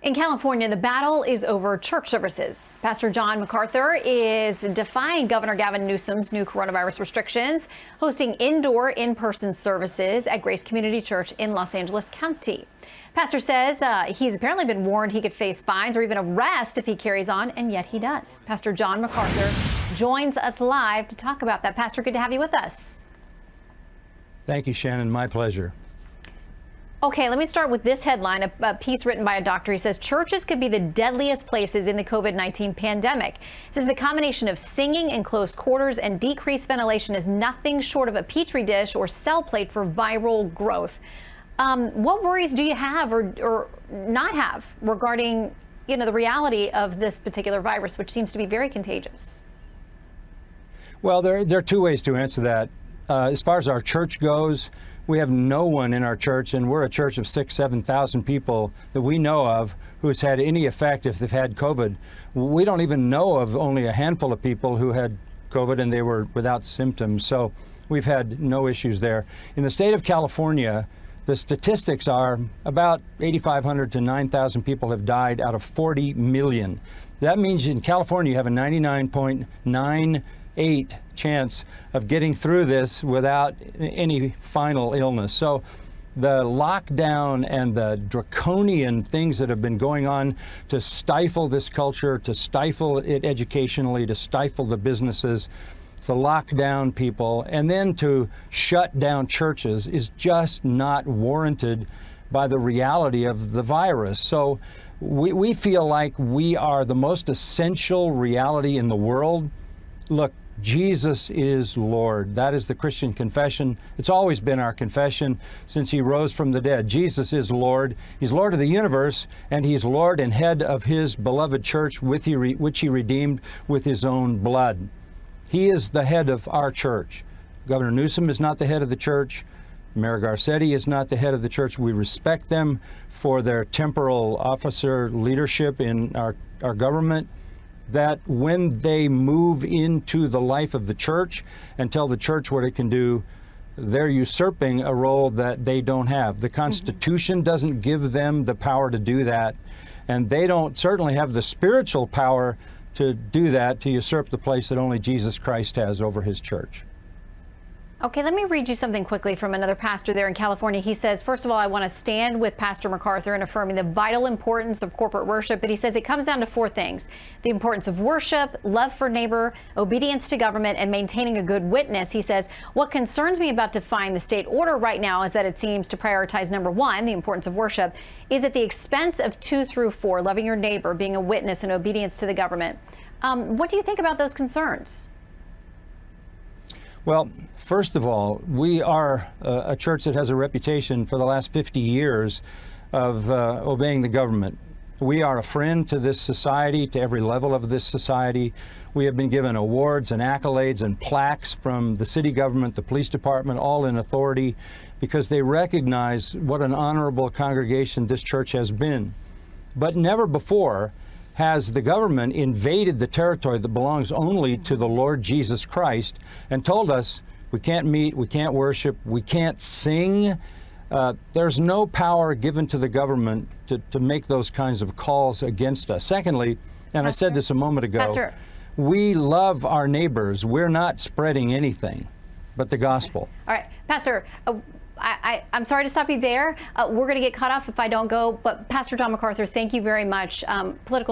In California, the battle is over church services. Pastor John MacArthur is defying Governor Gavin Newsom's new coronavirus restrictions, hosting indoor in-person services at Grace Community Church in Los Angeles County. Pastor says he's apparently been warned he could face fines or even arrest if he carries on, and yet he does. Pastor John MacArthur joins us live to talk about that. Pastor, good to have you with us. Thank you, Shannon. My pleasure. Okay, let me start with this headline, a piece written by a doctor. He says churches could be the deadliest places in the COVID-19 pandemic. He says the combination of singing in close quarters and decreased ventilation is nothing short of a petri dish or cell plate for viral growth. What worries do you have or not have regarding, the reality of this particular virus, which seems to be very contagious? Well, there are two ways to answer that. As far as our church goes, we have no one in our church, and we're a church of 6,000 to 7,000 people that we know of who's had any effect if they've had COVID. We don't even know of only a handful of people who had COVID and they were without symptoms. So we've had no issues there. In the state of California, the statistics are about 8,500 to 9,000 people have died out of 40 million. That means in California you have a 99.98 chance of getting through this without any final illness. So the lockdown and the draconian things that have been going on to stifle this culture, to stifle it educationally, to stifle the businesses, to lock down people, and then to shut down churches is just not warranted by the reality of the virus. So we feel like we are the most essential reality in the world. Look, Jesus is Lord. That is the Christian confession. It's always been our confession since he rose from the dead. Jesus is Lord. He's Lord of the universe, and he's Lord and head of his beloved church, which he redeemed with his own blood. He is the head of our church. Governor Newsom is not the head of the church. Mayor Garcetti is not the head of the church. We respect them for their temporal officer leadership in our government, that when they move into the life of the church and tell the church what it can do, they're usurping a role that they don't have. The Constitution doesn't give them the power to do that, and they don't certainly have the spiritual power to do that, to usurp the place that only Jesus Christ has over his church. Okay, let me read you something quickly from another pastor there in California. He says, first of all, I want to stand with Pastor MacArthur in affirming the vital importance of corporate worship. But he says it comes down to four things: the importance of worship, love for neighbor, obedience to government, and maintaining a good witness. He says, what concerns me about defying the state order right now is that it seems to prioritize number one, the importance of worship, is at the expense of 2 through 4, loving your neighbor, being a witness, and obedience to the government. What do you think about those concerns? Well, first of all, we are a church that has a reputation for the last 50 years of obeying the government. We are a friend to this society, to every level of this society. We have been given awards and accolades and plaques from the city government, the police department, all in authority, because they recognize what an honorable congregation this church has been. But never before has the government invaded the territory that belongs only to the Lord Jesus Christ and told us we can't meet, we can't worship, we can't sing. There's no power given to the government to make those kinds of calls against us. Secondly, and Pastor, I said this a moment ago, Pastor, we love our neighbors. We're not spreading anything but the gospel. All right, Pastor, I'm sorry to stop you there. We're going to get cut off if I don't go. But Pastor John MacArthur, thank you very much. Political